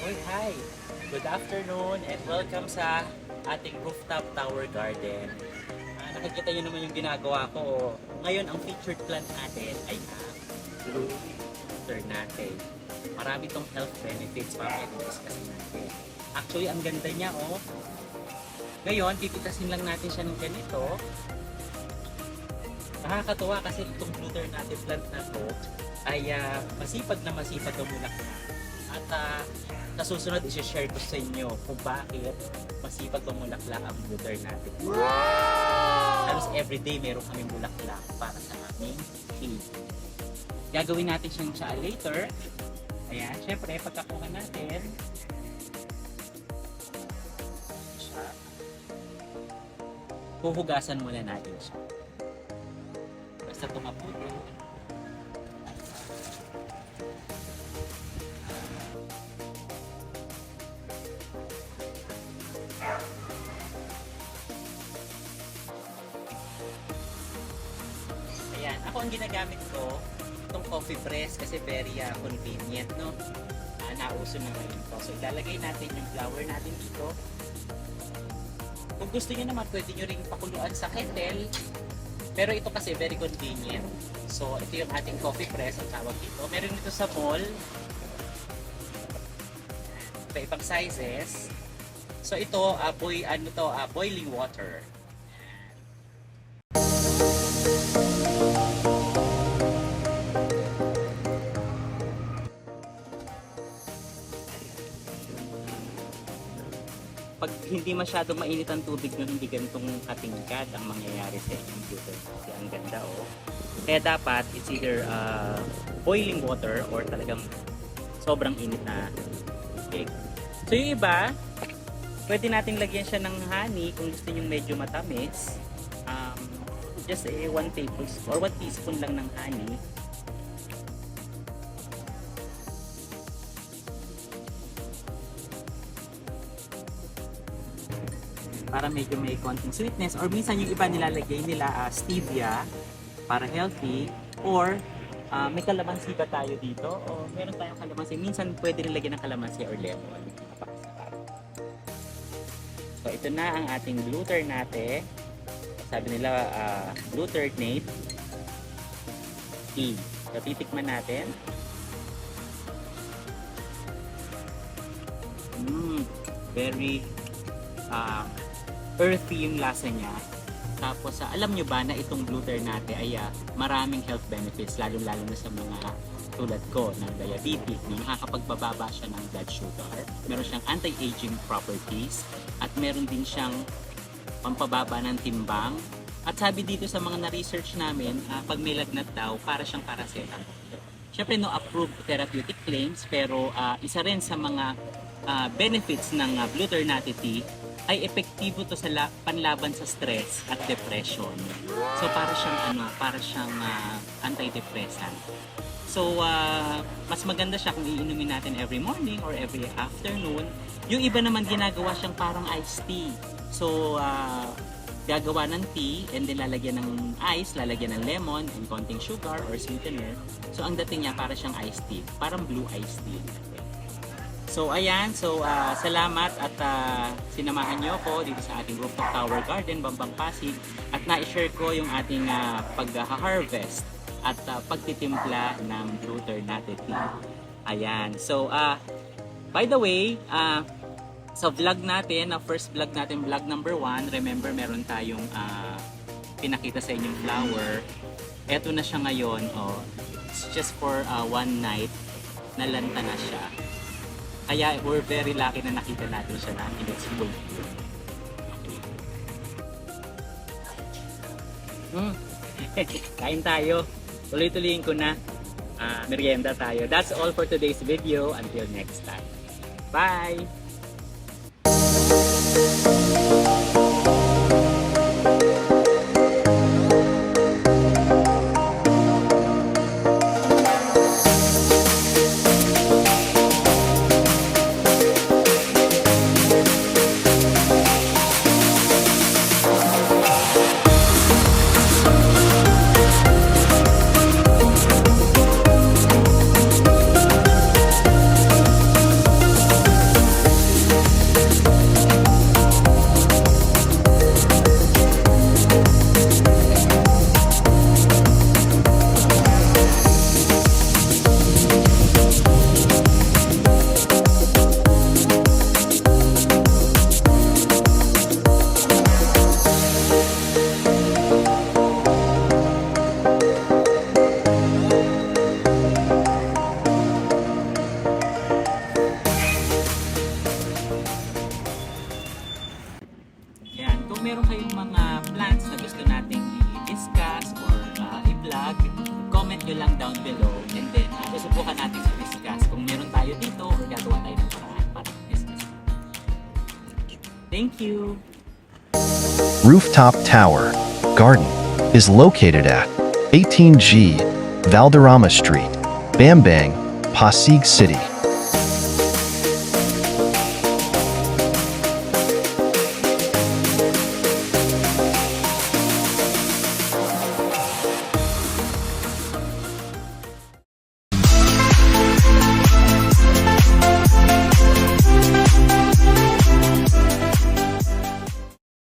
Uy, hi! Good afternoon and welcome sa ating rooftop tower garden. Nakikita nyo naman yung ginagawa ko. Ngayon, ang featured plant natin ay ang blue ternate. Marami tong health benefits para i-discuss natin. Actually, ang ganda niya, oh. Ngayon, pipitasin lang natin siya ng ganito. Nakakatuwa kasi itong blue ternate plant na to ay masipag na bumulaklak. At sa susunod, i-share ko sa inyo kung bakit masipag bumulaklak ang blue ternate. Wow! Halos everyday meron kaming bulaklak para sa aming tea. Gagawin natin siyang siya later. Ayan, syempre, pagkakuha natin, siya, huhugasan muna natin siya. Basta tumaputo. Ayan, ako ang ginagamit ko, itong coffee press kasi very convenient, no? Nauso na ngayon to. So, ilalagay natin yung flour natin dito. Kung gusto nyo naman, pwede nyo ring pakuluan sa kettle. Pero ito kasi very convenient. So, ito yung ating coffee press, ang tawag dito. Meron dito sa mall. Iba-ibang sizes. So, ito, boiling water. Pag hindi masyadong mainit ang tubig nyo, hindi ganitong katingkad ang mangyayari sa inyong computer. Kasi ang ganda, oh. Kaya dapat, it's either boiling water or talagang sobrang init na tubig. So yung iba, pwede nating lagyan siya ng honey kung gusto nyo medyo matamis. Just 1 tablespoon or 1 teaspoon lang ng honey. Para medyo may konting sweetness, or minsan yung iba nilalagay nila stevia para healthy, or may kalamansi ba tayo dito o meron tayong kalamansi, minsan pwede rin lagyan ng kalamansi or lemon. So ito na ang ating blue ternate, sabi nila blue ternate tea. So titikman natin. Very earthy yung lasa niya. Tapos alam nyo ba na itong blue ternate ay maraming health benefits, lalo-lalo na sa mga tulad ko ng diabetic. Nakakapagbababa siya ng blood sugar. Meron siyang anti-aging properties at meron din siyang pampababa ng timbang. At sabi dito sa mga na-research namin, pag may lagnat daw, para siyang paracetamol. Siyempre, no approved therapeutic claims, pero isa rin sa mga benefits ng blue ternate tea ay epektibo to sa panlaban sa stress at depression. So para siyang antidepressant. So mas maganda siya kung iinumin natin every morning or every afternoon. Yung iba naman ginagawa siyang parang iced tea. So gagawa ng tea and then lalagyan ng ice, lalagyan ng lemon and konting sugar or sweetener. So ang dating niya para siyang iced tea, parang blue iced tea. So ayan, salamat at sinamahan niyo ako dito sa ating rooftop tower garden, Bambang Pasig, at na-share ko yung ating pag-harvest at pagtitimpla ng blue ternate tea. Ayan, so by the way, sa vlog natin, first vlog natin, vlog number 1, remember meron tayong pinakita sa inyong flower. Eto na siya ngayon, it's just for 1 night, nalanta na siya. Kaya we're very lucky na nakita natin siya na in its full view. Kain tayo. Tuloy-tuloyin ko na. Merienda tayo. That's all for today's video. Until next time. Bye! meron kayong mga plans na gusto nating i-discuss or i-vlog, comment nyo lang down below and then susubukan natin sa discuss kung meron tayo dito or gagawa tayo ng paraan para discuss. Thank you! Rooftop Tower Garden is located at 18G Valderrama Street, Bambang, Pasig City.